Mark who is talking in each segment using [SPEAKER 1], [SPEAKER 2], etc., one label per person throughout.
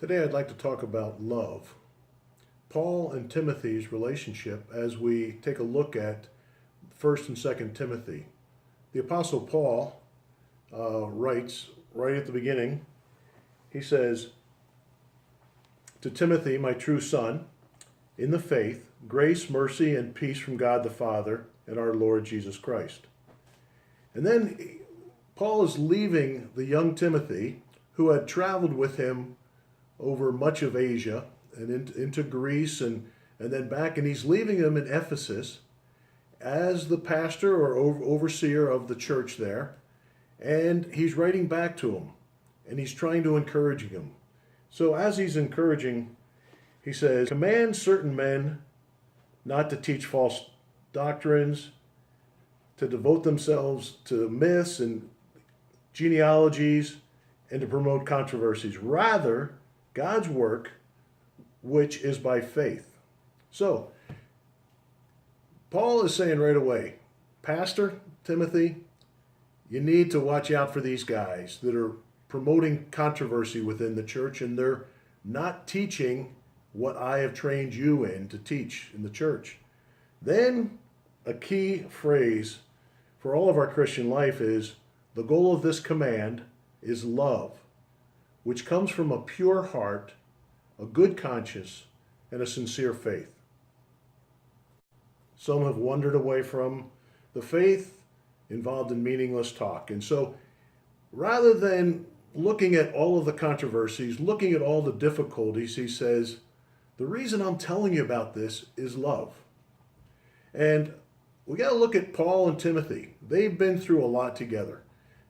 [SPEAKER 1] Today I'd like to talk about love. Paul and Timothy's relationship as we take a look at 1st and 2nd Timothy. The Apostle Paul writes right at the beginning, he says, "To Timothy, my true son, in the faith, grace, mercy, and peace from God the Father and our Lord Jesus Christ." And then Paul is leaving the young Timothy, who had traveled with him over much of Asia and into Greece and then back, and he's leaving him in Ephesus as the pastor or overseer of the church there, and he's writing back to him, and he's trying to encourage him. So as he's encouraging, he says, "Command certain men not to teach false doctrines, to devote themselves to myths and genealogies, and to promote controversies. Rather, God's work, which is by faith." So, Paul is saying right away, Pastor Timothy, you need to watch out for these guys that are promoting controversy within the church, and they're not teaching what I have trained you in to teach in the church. Then, a key phrase for all of our Christian life is, the goal of this command is love, which comes from a pure heart, a good conscience, and a sincere faith. Some have wandered away from the faith, involved in meaningless talk. And so, rather than looking at all of the controversies, looking at all the difficulties, he says, the reason I'm telling you about this is love. And we got to look at Paul and Timothy. They've been through a lot together.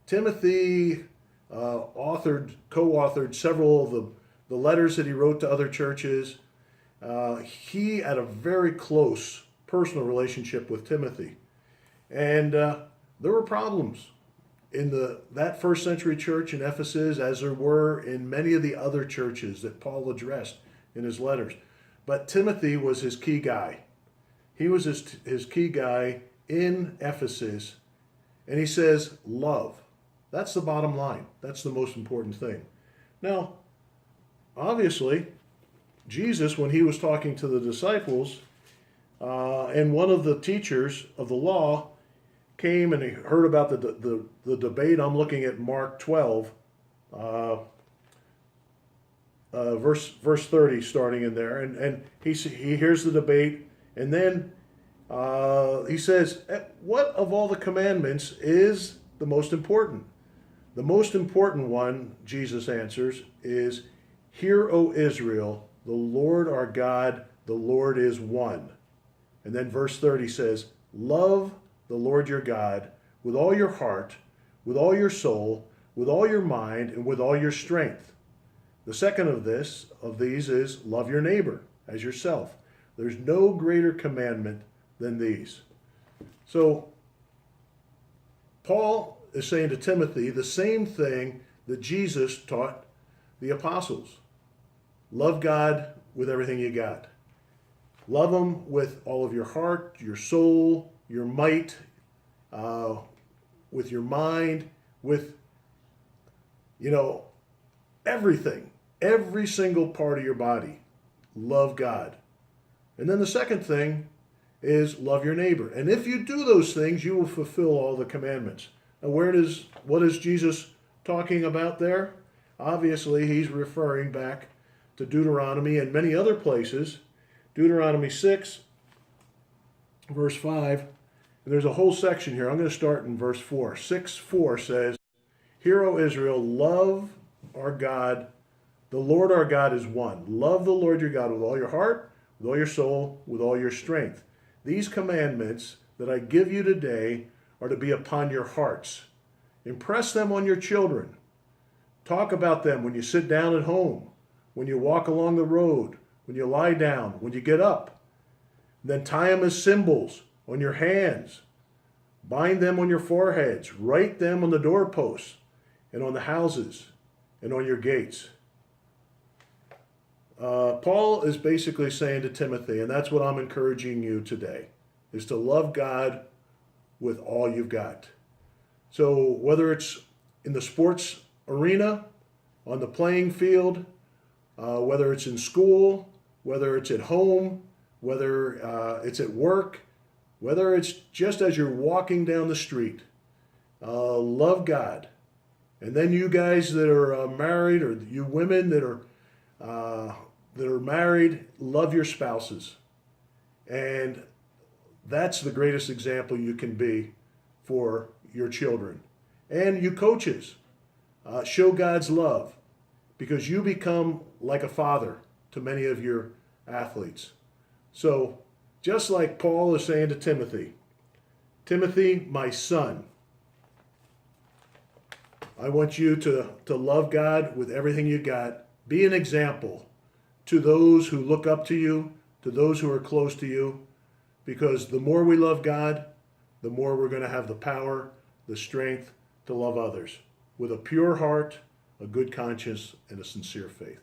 [SPEAKER 1] Timothy co-authored several of the letters that he wrote to other churches. He had a very close personal relationship with Timothy. And there were problems in that first century church in Ephesus, as there were in many of the other churches that Paul addressed in his letters. But Timothy was his key guy. He was his key guy in Ephesus. And he says, love. That's the bottom line. That's the most important thing. Now, obviously, Jesus, when he was talking to the disciples, and one of the teachers of the law came and he heard about the debate. I'm looking at Mark 12, verse 30, starting in there. And he hears the debate, and then he says, what of all the commandments is the most important? The most important one, Jesus answers, is, "Hear, O Israel, the Lord our God, the Lord is one." And then verse 30 says, "Love the Lord your God with all your heart, with all your soul, with all your mind, and with all your strength." The second of these is, "Love your neighbor as yourself." There's no greater commandment than these. So, Paul is saying to Timothy the same thing that Jesus taught the apostles. Love God with everything you got. Love him with all of your heart, your soul, your might, with your mind, with, everything, every single part of your body. Love God. And then the second thing is love your neighbor. And if you do those things, you will fulfill all the commandments. Now, what is Jesus talking about there? Obviously, he's referring back to Deuteronomy and many other places. Deuteronomy 6, verse 5. And there's a whole section here. I'm going to start in verse 4. 6:4 says, "Hear, O Israel, love our God. The Lord our God is one. Love the Lord your God with all your heart, with all your soul, with all your strength. These commandments that I give you today are to be upon your hearts. Impress them on your children. Talk about them when you sit down at home, when you walk along the road, when you lie down, when you get up. Then tie them as symbols on your hands. Bind them on your foreheads. Write them on the doorposts and on the houses and on your gates." Paul is basically saying to Timothy, and that's what I'm encouraging you today, is to love God with all you've got. So whether it's in the sports arena, on the playing field, whether it's in school, whether it's at home, whether it's at work, whether it's just as you're walking down the street. Love God. And then you guys that are married, or you women that are married, love your spouses. And that's the greatest example you can be for your children. And you coaches, show God's love, because you become like a father to many of your athletes. So just like Paul is saying to Timothy, Timothy, my son, I want you to love God with everything you got. Be an example to those who look up to you, to those who are close to you, because the more we love God, the more we're going to have the power, the strength to love others with a pure heart, a good conscience, and a sincere faith.